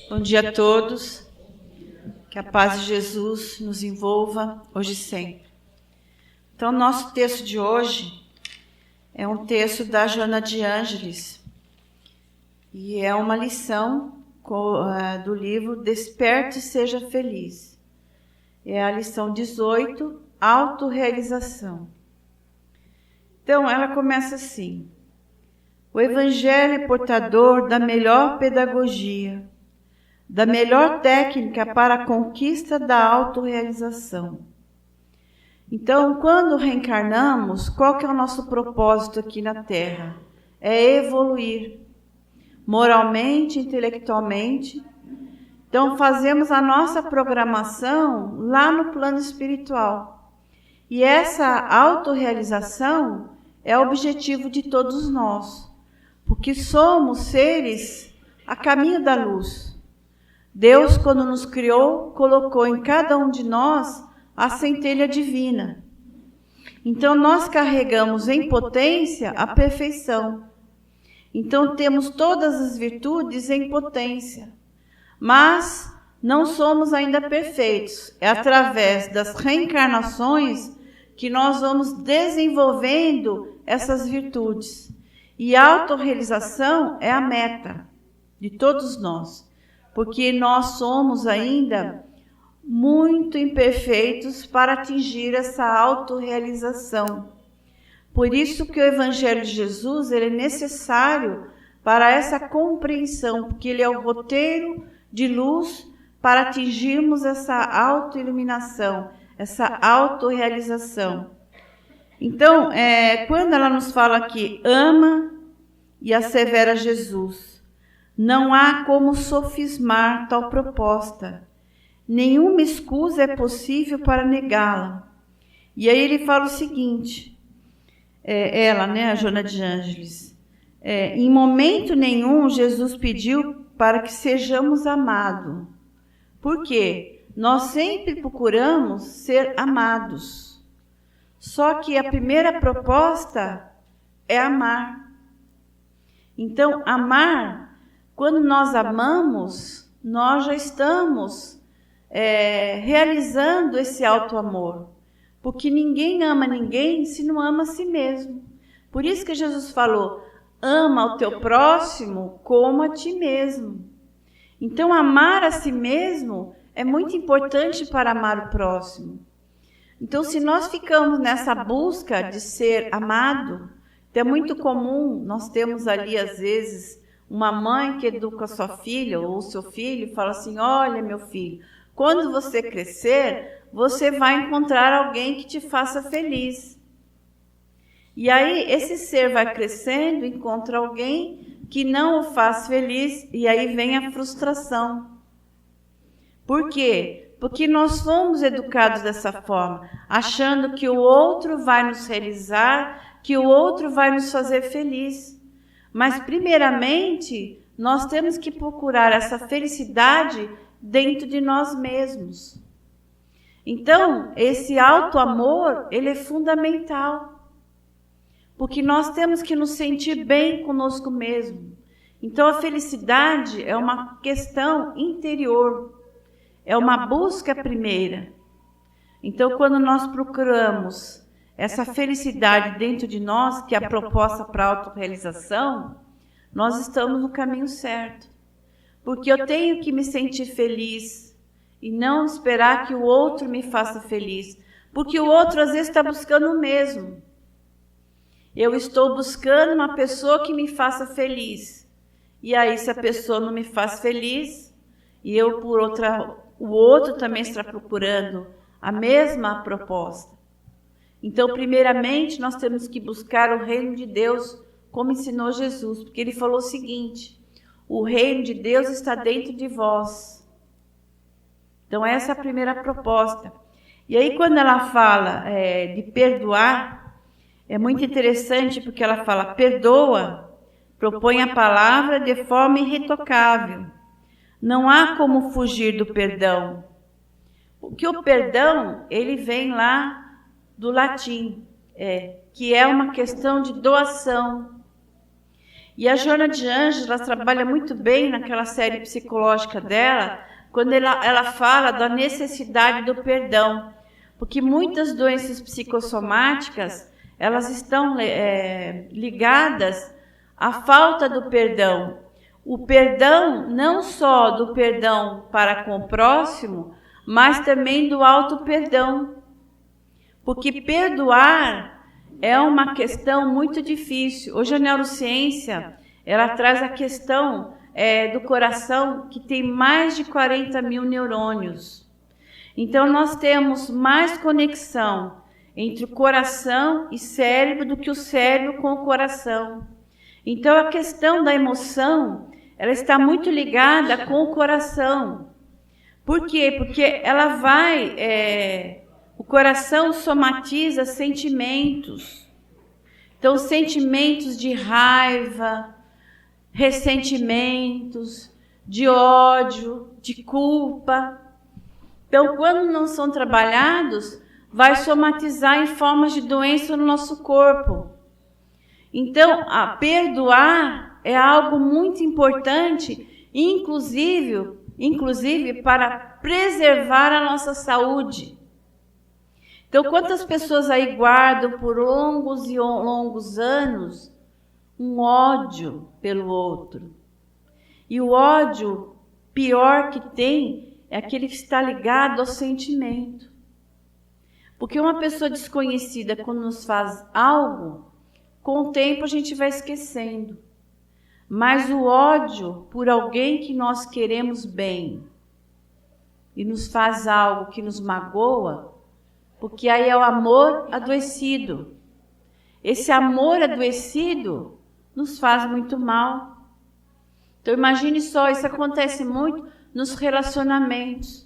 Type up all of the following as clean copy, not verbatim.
Bom dia a todos. Que a paz de Jesus nos envolva hoje e sempre. Então, nosso texto de hoje é um texto da Joana de Ângeles e é uma lição do livro Desperte e Seja Feliz. É a lição 18, Autorrealização. Então, ela começa assim: o Evangelho é portador da melhor pedagogia, da melhor técnica para a conquista da autorrealização. Então, quando reencarnamos, qual que é o nosso propósito aqui na Terra? É evoluir, moralmente, intelectualmente. Então, fazemos a nossa programação lá no plano espiritual. E essa autorrealização é o objetivo de todos nós, porque somos seres a caminho da luz. Deus, quando nos criou, colocou em cada um de nós a centelha divina. Então, nós carregamos em potência a perfeição. Então, temos todas as virtudes em potência. Mas não somos ainda perfeitos. É através das reencarnações que nós vamos desenvolvendo essas virtudes. E a autorrealização é a meta de todos nós. Porque nós somos ainda muito imperfeitos para atingir essa autorrealização. Por isso que o Evangelho de Jesus ele é necessário para essa compreensão, porque ele é o roteiro de luz para atingirmos essa autoiluminação, essa autorrealização. Então, quando ela nos fala aqui, ama e assevera Jesus, não há como sofismar tal proposta. Nenhuma escusa é possível para negá-la. E aí ele fala o seguinte, a Joana de Ângeles, em momento nenhum Jesus pediu para que sejamos amados. Por quê? Nós sempre procuramos ser amados. Só que a primeira proposta é amar. Então, amar, quando nós amamos, nós já estamos realizando esse auto-amor. Porque ninguém ama ninguém se não ama a si mesmo. Por isso que Jesus falou, ama o teu próximo como a ti mesmo. Então, amar a si mesmo é muito importante para amar o próximo. Então, se nós ficamos nessa busca de ser amado, é muito comum, nós temos ali, às vezes, uma mãe que educa a sua filha ou o seu filho e fala assim, olha, meu filho, quando você crescer, você vai encontrar alguém que te faça feliz. E aí, esse ser vai crescendo, encontra alguém que não o faz feliz, e aí vem a frustração. Por quê? Porque nós fomos educados dessa forma, achando que o outro vai nos realizar, que o outro vai nos fazer feliz. Mas, primeiramente, nós temos que procurar essa felicidade dentro de nós mesmos. Então, esse auto-amor, ele é fundamental. Porque nós temos que nos sentir bem conosco mesmo. Então, a felicidade é uma questão interior. É uma busca primeira. Então, quando nós procuramos essa felicidade dentro de nós, que é a proposta para a autorrealização, nós estamos no caminho certo. Porque eu tenho que me sentir feliz e não esperar que o outro me faça feliz. Porque o outro, às vezes, está buscando o mesmo. Eu estou buscando uma pessoa que me faça feliz. E aí, se a pessoa não me faz feliz, e eu, por outra, o outro também está procurando a mesma proposta. Então, primeiramente, nós temos que buscar o reino de Deus, como ensinou Jesus, porque ele falou o seguinte, o reino de Deus está dentro de vós. Então, essa é a primeira proposta. E aí, quando ela fala de perdoar, é muito interessante, porque ela fala, perdoa, propõe a palavra de forma irretocável. Não há como fugir do perdão. Porque o perdão, ele vem lá do latim, que é uma questão de doação. E a Joana de Ângeles, ela trabalha muito bem naquela série psicológica dela, quando ela fala da necessidade do perdão. Porque muitas doenças psicossomáticas, elas estão ligadas à falta do perdão. O perdão, não só do perdão para com o próximo, mas também do auto-perdão. Porque perdoar é uma questão muito difícil. Hoje a neurociência, ela traz a questão do coração, que tem mais de 40 mil neurônios. Então, nós temos mais conexão entre o coração e cérebro do que o cérebro com o coração. Então, a questão da emoção, ela está muito ligada com o coração. Por quê? Porque ela o coração somatiza sentimentos. Então, sentimentos de raiva, ressentimentos, de ódio, de culpa. Então, quando não são trabalhados, vai somatizar em formas de doença no nosso corpo. Então, perdoar é algo muito importante, inclusive para preservar a nossa saúde. Então, quantas pessoas aí guardam por longos e longos anos um ódio pelo outro? E o ódio pior que tem é aquele que está ligado ao sentimento. Porque uma pessoa desconhecida, quando nos faz algo, com o tempo a gente vai esquecendo. Mas o ódio por alguém que nós queremos bem e nos faz algo que nos magoa, porque aí é o amor adoecido. Esse amor adoecido nos faz muito mal. Então imagine só, isso acontece muito nos relacionamentos.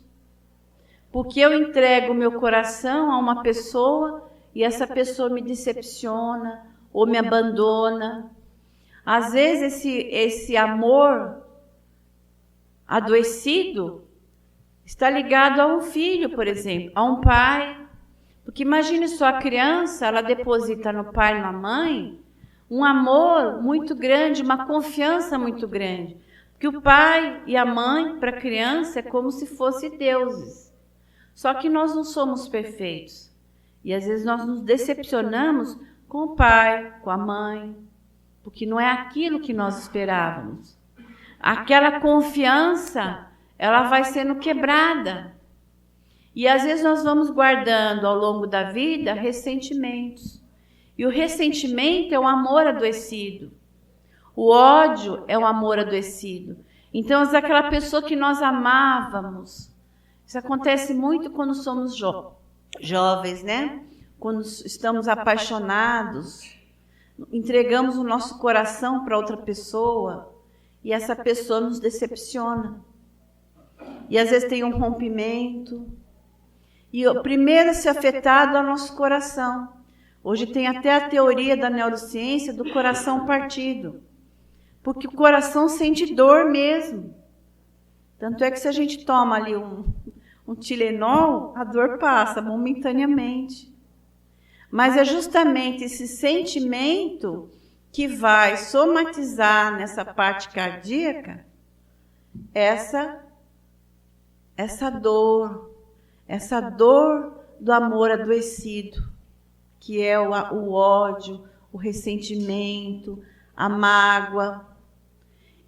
Porque eu entrego o meu coração a uma pessoa e essa pessoa me decepciona ou me abandona. Às vezes esse amor adoecido está ligado a um filho, por exemplo, a um pai. Porque imagine só, a criança, ela deposita no pai e na mãe um amor muito grande, uma confiança muito grande. Porque o pai e a mãe, para a criança, é como se fossem deuses. Só que nós não somos perfeitos. E às vezes nós nos decepcionamos com o pai, com a mãe, porque não é aquilo que nós esperávamos. Aquela confiança, ela vai sendo quebrada. E às vezes nós vamos guardando ao longo da vida ressentimentos. E o ressentimento é o amor adoecido. O ódio é o amor adoecido. Então, aquela pessoa que nós amávamos. Isso acontece muito quando somos jovens, né? Quando estamos apaixonados, entregamos o nosso coração para outra pessoa e essa pessoa nos decepciona. E às vezes tem um rompimento. E o primeiro a ser afetado é o nosso coração. Hoje tem até a teoria da neurociência do coração partido. Porque o coração sente dor mesmo. Tanto é que se a gente toma ali um Tilenol, a dor passa momentaneamente. Mas é justamente esse sentimento que vai somatizar nessa parte cardíaca essa dor do amor adoecido, que é o ódio, o ressentimento, a mágoa.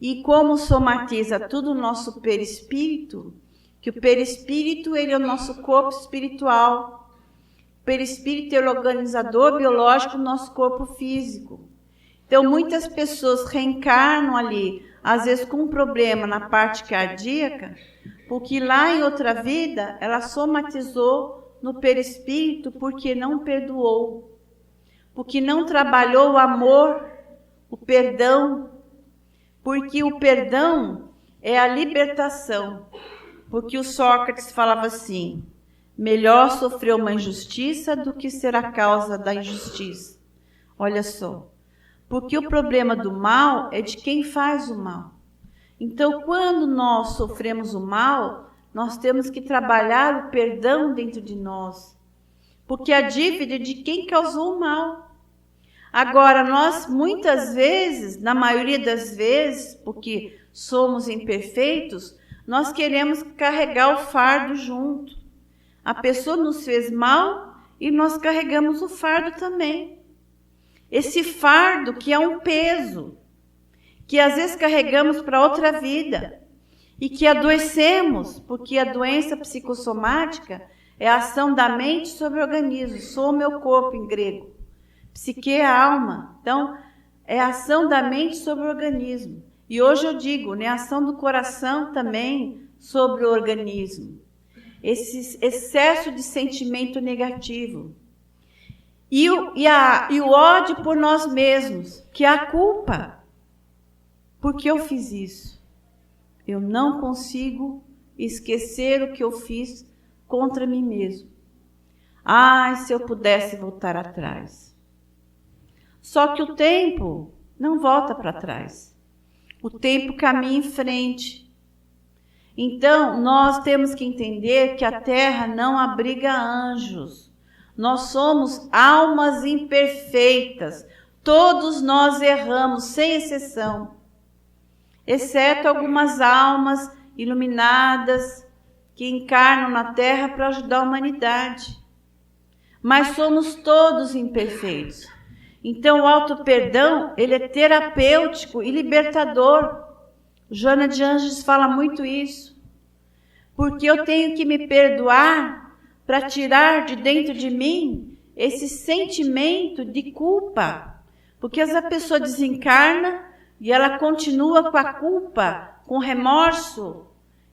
E como somatiza tudo o nosso perispírito, que o perispírito ele é o nosso corpo espiritual. O perispírito é o organizador biológico do nosso corpo físico. Então, muitas pessoas reencarnam ali, às vezes com um problema na parte cardíaca, porque lá em outra vida ela somatizou no perispírito porque não perdoou, porque não trabalhou o amor, o perdão, porque o perdão é a libertação. Porque o Sócrates falava assim: melhor sofrer uma injustiça do que ser a causa da injustiça. Olha só, porque o problema do mal é de quem faz o mal. Então, quando nós sofremos o mal, nós temos que trabalhar o perdão dentro de nós. Porque a dívida é de quem causou o mal. Agora, nós muitas vezes, na maioria das vezes, porque somos imperfeitos, nós queremos carregar o fardo junto. A pessoa nos fez mal e nós carregamos o fardo também. Esse fardo que é um peso, que às vezes carregamos para outra vida e que adoecemos, porque a doença psicossomática é a ação da mente sobre o organismo. Sou o meu corpo em grego. Psique é a alma. Então, é a ação da mente sobre o organismo. E hoje eu digo, né, a ação do coração também sobre o organismo. Esse excesso de sentimento negativo. E o ódio por nós mesmos, que é a culpa. Por que eu fiz isso? Eu não consigo esquecer o que eu fiz contra mim mesmo. Ai, se eu pudesse voltar atrás. Só que o tempo não volta para trás. O tempo caminha em frente. Então, nós temos que entender que a terra não abriga anjos. Nós somos almas imperfeitas. Todos nós erramos, sem exceção. Exceto algumas almas iluminadas que encarnam na terra para ajudar a humanidade. Mas somos todos imperfeitos. Então, o auto-perdão, ele é terapêutico e libertador. Joana de Ângeles fala muito isso. Porque eu tenho que me perdoar para tirar de dentro de mim esse sentimento de culpa. Porque essa pessoa desencarna e ela continua com a culpa, com remorso,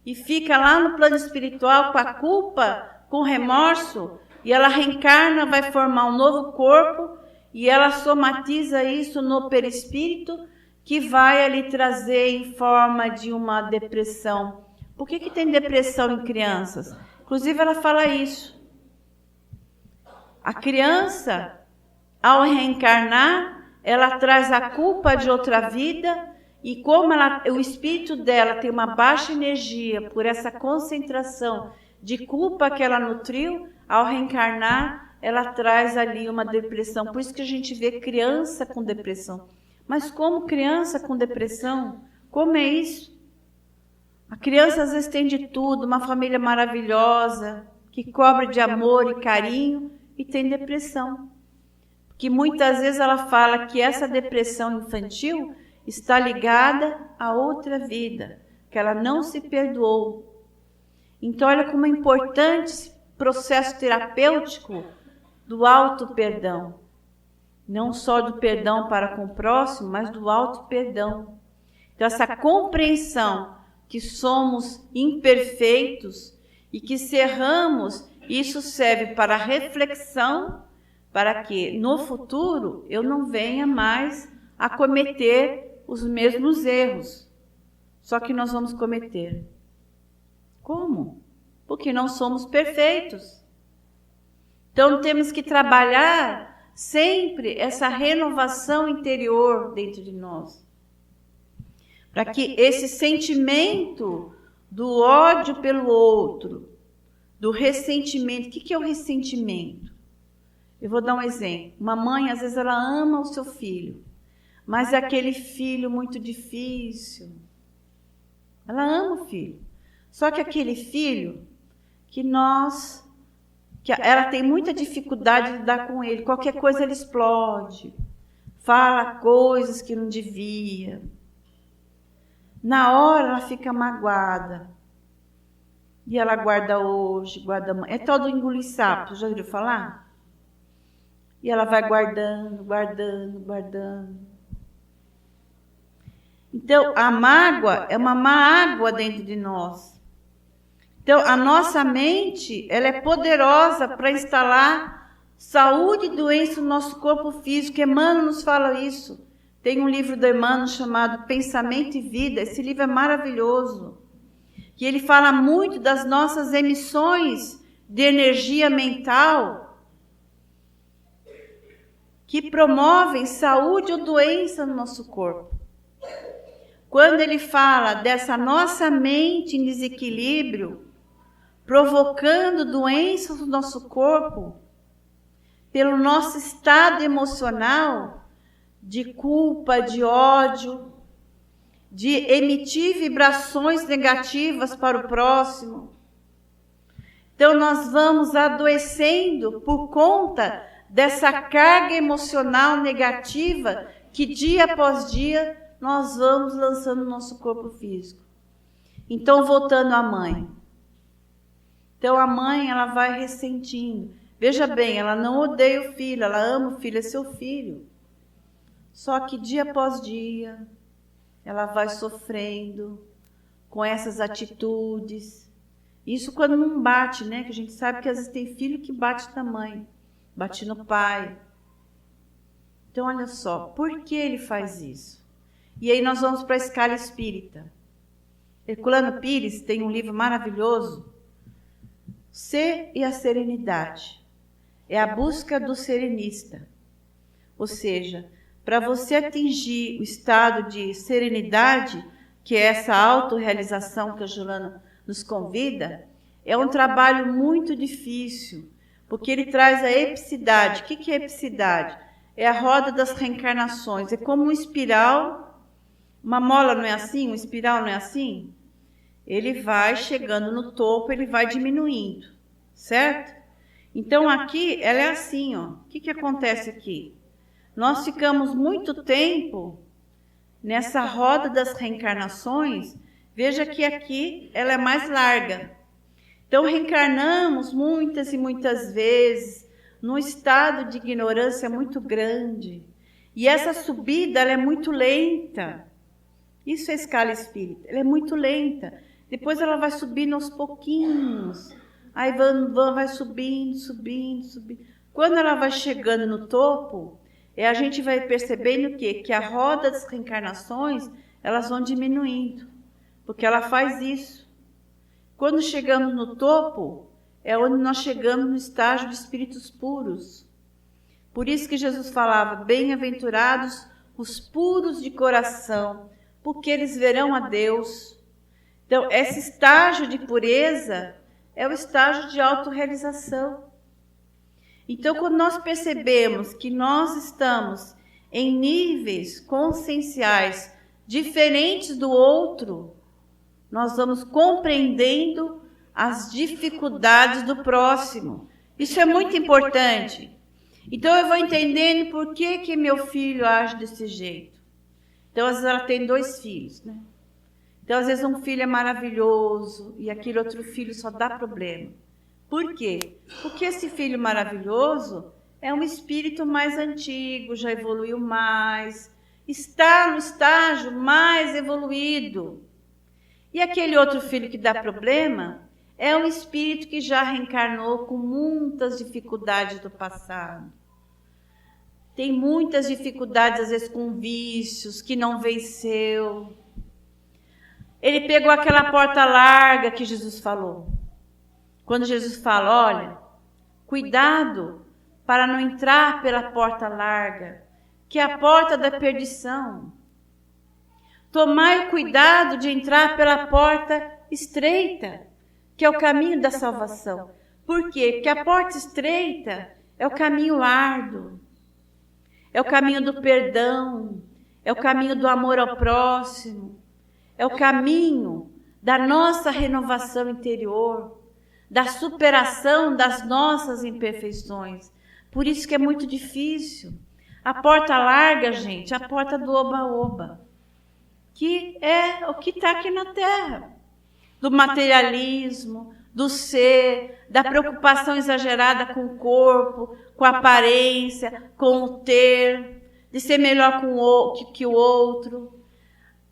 e fica lá no plano espiritual com a culpa, com remorso, e ela reencarna, vai formar um novo corpo, e ela somatiza isso no perispírito, que vai ali trazer em forma de uma depressão. Por que tem depressão em crianças? Inclusive, ela fala isso. A criança, ao reencarnar, ela traz a culpa de outra vida, e como o espírito dela tem uma baixa energia por essa concentração de culpa que ela nutriu, ao reencarnar, ela traz ali uma depressão. Por isso que a gente vê criança com depressão. Mas como criança com depressão? Como é isso? A criança às vezes tem de tudo, uma família maravilhosa, que cobre de amor e carinho, e tem depressão. Que muitas vezes ela fala que essa depressão infantil está ligada a outra vida, que ela não se perdoou. Então, olha como é importante esse processo terapêutico do auto-perdão. Não só do perdão para com o próximo, mas do auto-perdão. Então, essa compreensão que somos imperfeitos e que se erramos, isso serve para reflexão, para que no futuro eu não venha mais a cometer os mesmos erros. Só que nós vamos cometer. Como? Porque não somos perfeitos. Então temos que trabalhar sempre essa renovação interior dentro de nós. Para que esse sentimento do ódio pelo outro, do ressentimento. O que é o ressentimento? Eu vou dar um exemplo. Uma mãe, às vezes, ela ama o seu filho, mas é aquele filho muito difícil. Ela ama o filho. Só que aquele filho que ela tem muita dificuldade de lidar com ele. Qualquer coisa ele explode. Fala coisas que não devia. Na hora ela fica magoada. E ela guarda hoje, guarda amanhã. É tal do engolir sapo, já ouviu falar? E ela vai guardando, guardando, guardando. Então, a mágoa é uma má água dentro de nós. Então, a nossa mente, ela é poderosa para instalar saúde e doença no nosso corpo físico. Emmanuel nos fala isso. Tem um livro do Emmanuel chamado Pensamento e Vida. Esse livro é maravilhoso. E ele fala muito das nossas emissões de energia mental que promovem saúde ou doença no nosso corpo. Quando ele fala dessa nossa mente em desequilíbrio, provocando doenças no nosso corpo, pelo nosso estado emocional, de culpa, de ódio, de emitir vibrações negativas para o próximo. Então nós vamos adoecendo por conta dessa carga emocional negativa que dia após dia nós vamos lançando no nosso corpo físico. Então, voltando à mãe. Então, a mãe, ela vai ressentindo. Veja bem, ela não odeia o filho, ela ama o filho, é seu filho. Só que dia após dia, ela vai sofrendo com essas atitudes. Isso quando não bate, né? Que a gente sabe que às vezes tem filho que bate na mãe, bate no pai. Então, olha só, por que ele faz isso? E aí nós vamos para a escala espírita. Herculano Pires tem um livro maravilhoso, Ser e a Serenidade. É a busca do serenista. Ou seja, para você atingir o estado de serenidade, que é essa autorrealização que a Joana nos convida, é um trabalho muito difícil, porque ele traz a epicidade. O que é epicidade? É a roda das reencarnações. É como uma espiral. Uma mola não é assim? Uma espiral não é assim? Ele vai chegando no topo, ele vai diminuindo, certo? Então, aqui, ela é assim, ó. O que acontece aqui? Nós ficamos muito tempo nessa roda das reencarnações. Veja que aqui ela é mais larga. Então, reencarnamos muitas e muitas vezes num estado de ignorância muito grande. E essa subida, ela é muito lenta. Isso é a escala espírita, ela é muito lenta. Depois ela vai subindo aos pouquinhos. Aí vai subindo, subindo, subindo. Quando ela vai chegando no topo, a gente vai percebendo que a roda das reencarnações, elas vão diminuindo. Porque ela faz isso. Quando chegamos no topo, é onde nós chegamos no estágio de espíritos puros. Por isso que Jesus falava, bem-aventurados os puros de coração, porque eles verão a Deus. Então, esse estágio de pureza é o estágio de autorrealização. Então, quando nós percebemos que nós estamos em níveis conscienciais diferentes do outro, nós vamos compreendendo as dificuldades do próximo. Isso é muito importante. Então, eu vou entendendo por que meu filho age desse jeito. Então, às vezes, ela tem 2 filhos, né? Então, às vezes, um filho é maravilhoso e aquele outro filho só dá problema. Por quê? Porque esse filho maravilhoso é um espírito mais antigo, já evoluiu mais, está no estágio mais evoluído. E aquele outro filho que dá problema é um espírito que já reencarnou com muitas dificuldades do passado. Tem muitas dificuldades, às vezes, com vícios, que não venceu. Ele pegou aquela porta larga que Jesus falou. Quando Jesus fala, olha, cuidado para não entrar pela porta larga, que é a porta da perdição. Tomai o cuidado de entrar pela porta estreita, que é o caminho da salvação. Por quê? Porque a porta estreita é o caminho árduo. É o caminho do perdão, é o caminho do amor ao próximo, é o caminho da nossa renovação interior, da superação das nossas imperfeições. Por isso que é muito difícil. A porta larga, gente, a porta do oba-oba, que é o que está aqui na Terra, do materialismo, do ser, da preocupação exagerada com o corpo, com a aparência, com o ter, de ser melhor que o outro.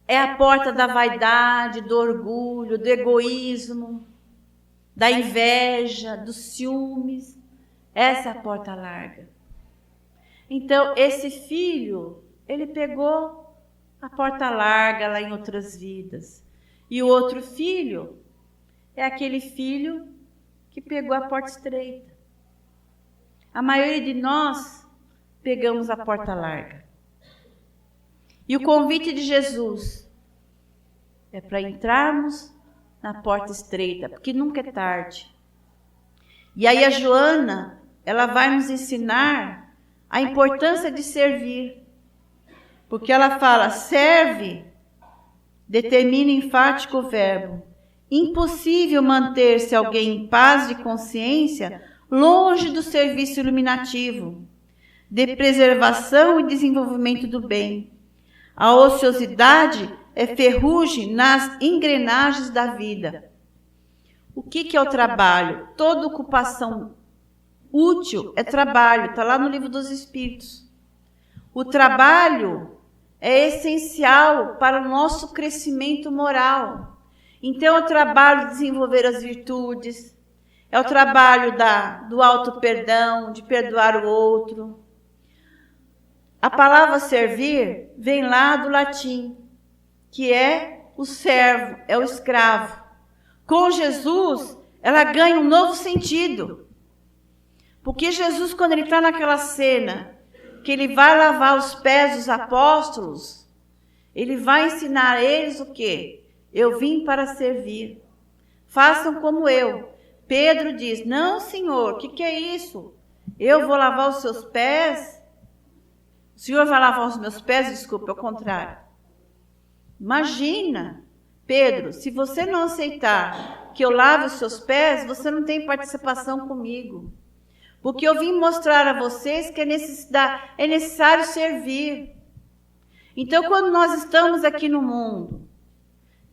É a porta da vaidade, do orgulho, do egoísmo, da inveja, dos ciúmes. Essa é a porta larga. Então, esse filho, ele pegou a porta larga lá em outras vidas. E o outro filho é aquele filho que pegou a porta estreita. A maioria de nós pegamos a porta larga. E o convite de Jesus é para entrarmos na porta estreita, porque nunca é tarde. E aí a Joana, ela vai nos ensinar a importância de servir. Porque ela fala, serve, determina enfático o verbo. Impossível manter-se alguém em paz de consciência longe do serviço iluminativo, de preservação e desenvolvimento do bem. A ociosidade é ferrugem nas engrenagens da vida. O que é o trabalho? Toda ocupação útil é trabalho, está lá no Livro dos Espíritos. O trabalho é essencial para o nosso crescimento moral. Então, é o trabalho de desenvolver as virtudes, é o trabalho do auto-perdão, de perdoar o outro. A palavra servir vem lá do latim, que é o servo, é o escravo. Com Jesus, ela ganha um novo sentido. Porque Jesus, quando ele está naquela cena, que ele vai lavar os pés dos apóstolos, ele vai ensinar a eles o quê? Eu vim para servir. Façam como eu. Pedro diz, não, Senhor, o que é isso? Eu vou lavar os seus pés? O Senhor vai lavar os meus pés? Desculpa, ao contrário. Imagina, Pedro, se você não aceitar que eu lave os seus pés, você não tem participação comigo. Porque eu vim mostrar a vocês que é necessário servir. Então, quando nós estamos aqui no mundo,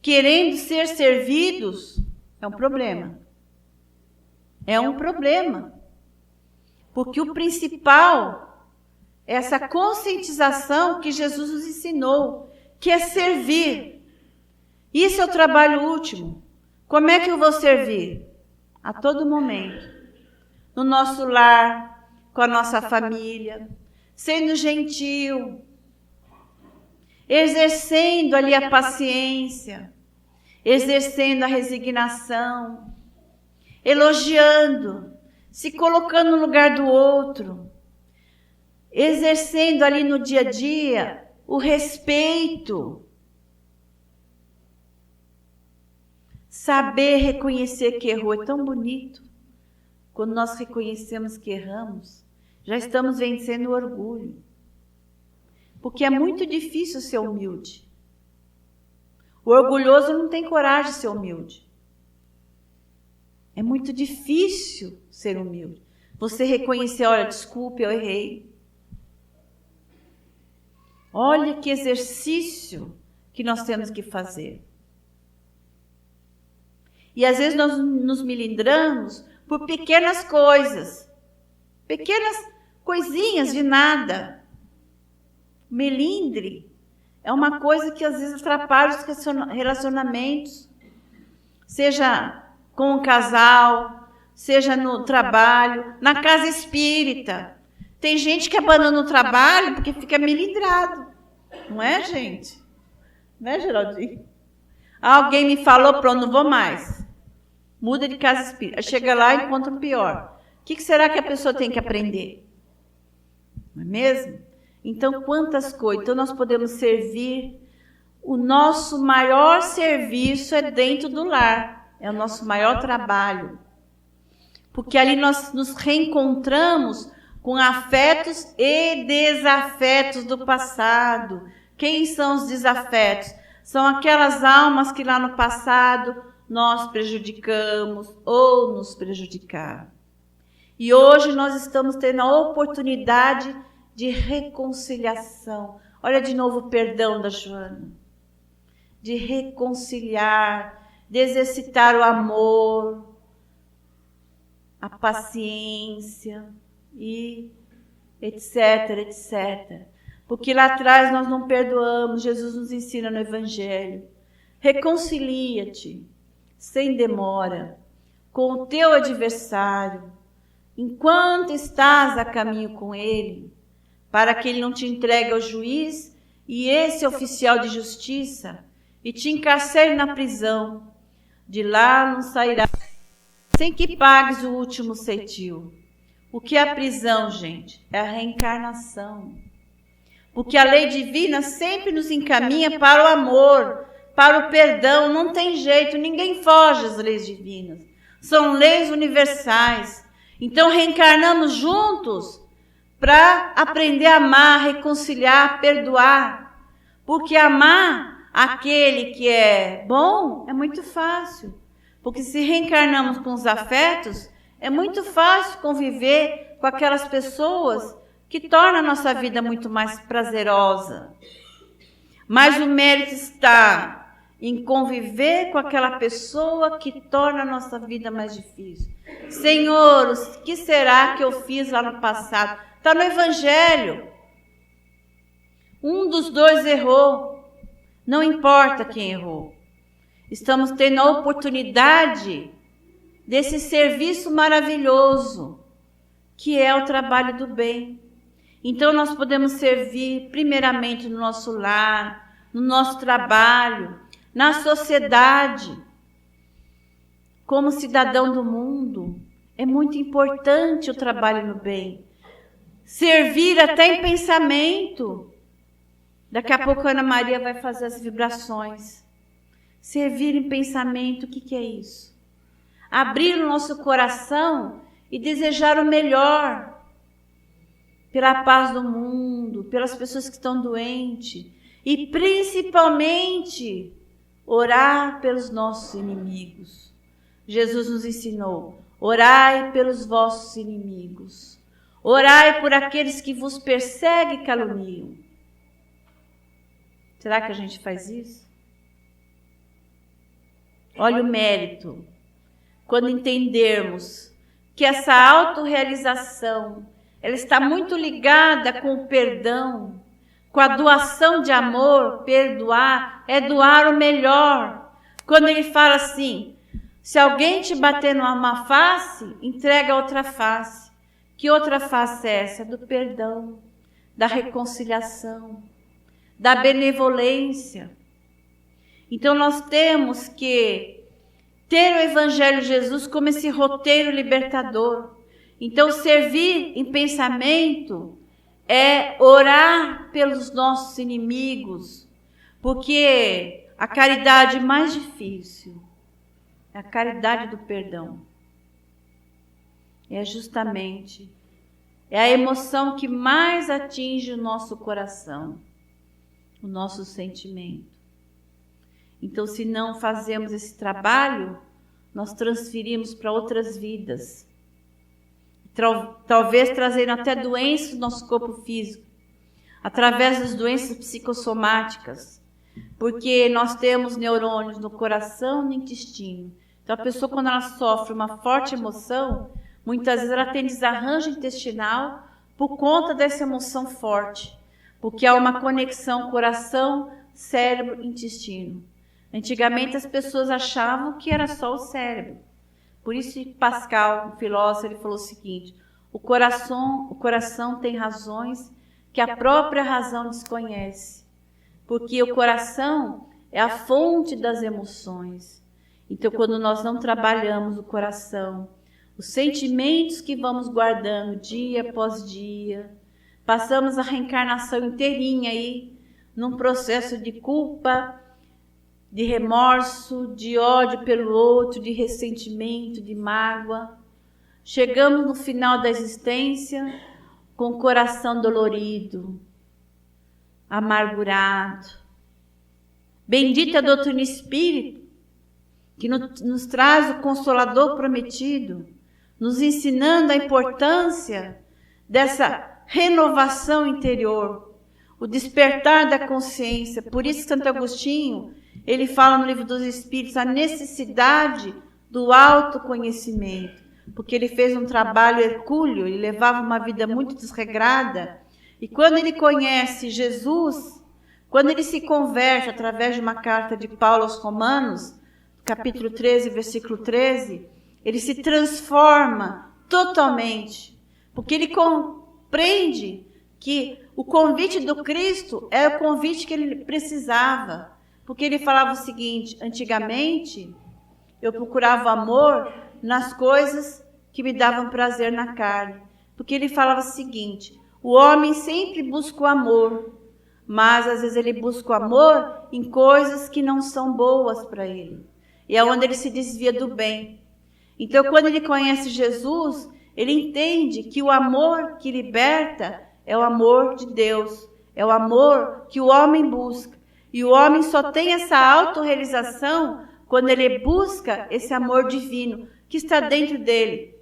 querendo ser servidos, é um problema. É um problema. Porque o principal é essa conscientização que Jesus nos ensinou, que é servir. Isso é o trabalho último. Como é que eu vou servir? A todo momento. No nosso lar, com a nossa família, sendo gentil, exercendo ali a paciência, exercendo a resignação, elogiando, se colocando no lugar do outro, exercendo ali no dia a dia o respeito, saber reconhecer que errou é tão bonito. Quando nós reconhecemos que erramos, já estamos vencendo o orgulho. Porque é muito difícil ser humilde. O orgulhoso não tem coragem de ser humilde. É muito difícil ser humilde. Você reconhecer, olha, desculpe, eu errei. Olha que exercício que nós temos que fazer. E às vezes nós nos melindramos por pequenas coisas, pequenas coisinhas de nada. Melindre é uma coisa que às vezes atrapalha os relacionamentos, seja com o casal, seja no trabalho, na casa espírita. Tem gente que abandona o trabalho porque fica melindrado, não é, gente? Não é, Geraldinho? Alguém me falou, pronto, não vou mais. Muda de casa espírita. Chega lá e encontra um pior. O que será que a pessoa tem que aprender? Não é mesmo? Então, quantas coisas. Então, nós podemos servir. O nosso maior serviço é dentro do lar. É o nosso maior trabalho. Porque ali nós nos reencontramos com afetos e desafetos do passado. Quem são os desafetos? São aquelas almas que lá no passado nós prejudicamos ou nos prejudicaram. E hoje nós estamos tendo a oportunidade de reconciliação. Olha de novo o perdão da Joana. De reconciliar, de exercitar o amor, a paciência e etc, etc. Porque lá atrás nós não perdoamos, Jesus nos ensina no Evangelho. Reconcilia-te, sem demora, com o teu adversário, enquanto estás a caminho com ele, para que ele não te entregue ao juiz e esse oficial de justiça e te encarcere na prisão. De lá não sairás sem que pagues o último ceitil. O que é a prisão, gente? É a reencarnação. Porque a lei divina sempre nos encaminha para o amor, para o perdão. Não tem jeito, ninguém foge às leis divinas. São leis universais. Então reencarnamos juntos para aprender a amar, reconciliar, perdoar. Porque amar aquele que é bom é muito fácil. Porque se reencarnamos com os afetos, é muito fácil conviver com aquelas pessoas que tornam a nossa vida muito mais prazerosa. Mas o mérito está em conviver com aquela pessoa que torna a nossa vida mais difícil. Senhor, o que será que eu fiz lá no passado? Está no Evangelho. Um dos dois errou. Não importa quem errou. Estamos tendo a oportunidade desse serviço maravilhoso, que é o trabalho do bem. Então, nós podemos servir primeiramente no nosso lar, no nosso trabalho, na sociedade. Como cidadão do mundo, é muito importante o trabalho no bem. Servir até em pensamento. Daqui a pouco a Ana Maria vai fazer as vibrações. Servir em pensamento, o que é isso? Abrir o nosso coração e desejar o melhor pela paz do mundo, pelas pessoas que estão doentes e principalmente orar pelos nossos inimigos. Jesus nos ensinou: orai pelos vossos inimigos, orai por aqueles que vos perseguem e caluniam. Será que a gente faz isso? Olha o mérito. Quando entendermos que essa autorrealização, ela está muito ligada com o perdão, com a doação de amor. Perdoar é doar o melhor. Quando ele fala assim: se alguém te bater numa face, entrega a outra face. Que outra face é essa? Do perdão, da reconciliação, da benevolência. Então nós temos que ter o Evangelho de Jesus como esse roteiro libertador. Então servir em pensamento é orar pelos nossos inimigos, porque a caridade mais difícil é a caridade do perdão. É justamente, é a emoção que mais atinge o nosso coração, o nosso sentimento. Então, se não fazemos esse trabalho, nós transferimos para outras vidas. Talvez trazendo até doenças no nosso corpo físico, através das doenças psicossomáticas, porque nós temos neurônios no coração e no intestino. Então, a pessoa, quando ela sofre uma forte emoção, muitas vezes ela tem desarranjo intestinal por conta dessa emoção forte, porque há uma conexão coração, cérebro, intestino. Antigamente as pessoas achavam que era só o cérebro. Por isso Pascal, um filósofo, ele falou o seguinte: o coração tem razões que a própria razão desconhece, porque o coração é a fonte das emoções. Então, quando nós não trabalhamos o coração, os sentimentos que vamos guardando dia após dia, passamos a reencarnação inteirinha aí num processo de culpa, de remorso, de ódio pelo outro, de ressentimento, de mágoa. Chegamos no final da existência com o coração dolorido, amargurado. Bendita a doutrina espírita, que nos traz o Consolador prometido, nos ensinando a importância dessa renovação interior, o despertar da consciência. Por isso Santo Agostinho, ele fala no Livro dos Espíritos a necessidade do autoconhecimento, porque ele fez um trabalho hercúleo, ele levava uma vida muito desregrada, e quando ele conhece Jesus, quando ele se converte através de uma carta de Paulo aos Romanos, capítulo 13, versículo 13, ele se transforma totalmente, porque ele compreende que o convite do Cristo é o convite que ele precisava. Porque ele falava o seguinte: antigamente eu procurava amor nas coisas que me davam prazer na carne. Porque ele falava o seguinte: o homem sempre busca o amor, mas às vezes ele busca o amor em coisas que não são boas para ele. E é onde ele se desvia do bem. Então, quando ele conhece Jesus, ele entende que o amor que liberta é o amor de Deus, é o amor que o homem busca. E o homem só tem essa autorrealização quando ele busca esse amor divino que está dentro dele.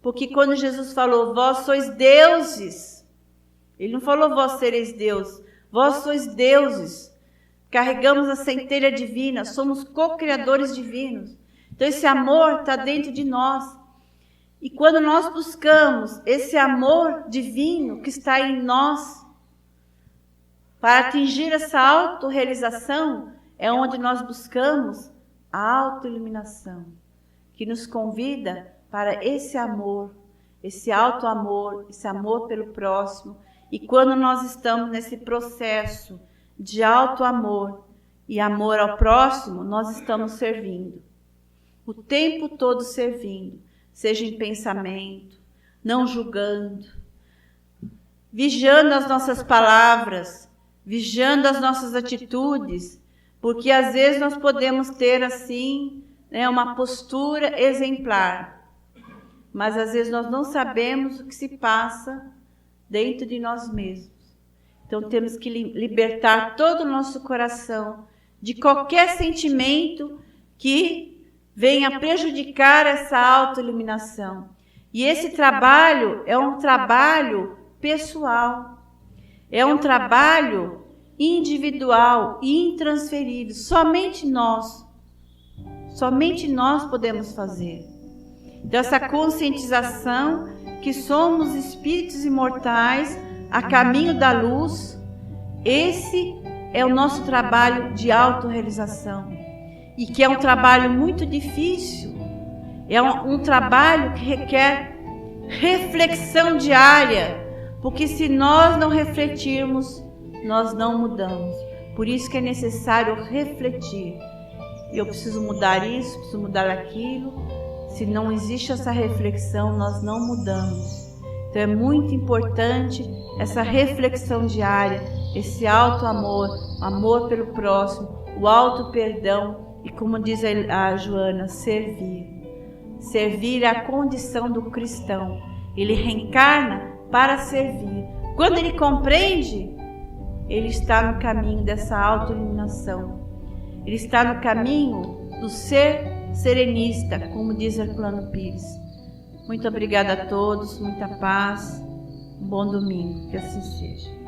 Porque quando Jesus falou, vós sois deuses, ele não falou vós sereis Deus, vós sois deuses. Carregamos a centelha divina, somos co-criadores divinos. Então esse amor está dentro de nós. E quando nós buscamos esse amor divino que está em nós, para atingir essa autorrealização, é onde nós buscamos a autoiluminação, que nos convida para esse amor, esse auto-amor, esse amor pelo próximo. E quando nós estamos nesse processo de auto-amor e amor ao próximo, nós estamos servindo. O tempo todo servindo, seja em pensamento, não julgando, vigiando as nossas palavras, vigiando as nossas atitudes, porque às vezes nós podemos ter assim, uma postura exemplar, mas às vezes nós não sabemos o que se passa dentro de nós mesmos. Então temos que libertar todo o nosso coração de qualquer sentimento que venha prejudicar essa autoiluminação. E esse trabalho é um trabalho pessoal, é um trabalho individual e intransferível. Somente nós podemos fazer. Então essa conscientização que somos espíritos imortais a caminho da luz, esse é o nosso trabalho de autorrealização. E que é um trabalho muito difícil, é um trabalho que requer reflexão diária, porque se nós não refletirmos, nós não mudamos. Por isso que é necessário refletir. Eu preciso mudar isso, preciso mudar aquilo. Se não existe essa reflexão, nós não mudamos. Então é muito importante essa reflexão diária, esse auto-amor, amor pelo próximo, o auto-perdão e, como diz a Joana, servir. Servir é a condição do cristão. Ele reencarna para servir. Quando ele compreende, ele está no caminho dessa autoiluminação. Ele está no caminho do ser serenista, como diz Herculano Pires. Muito obrigada a todos, muita paz, um bom domingo, que assim seja.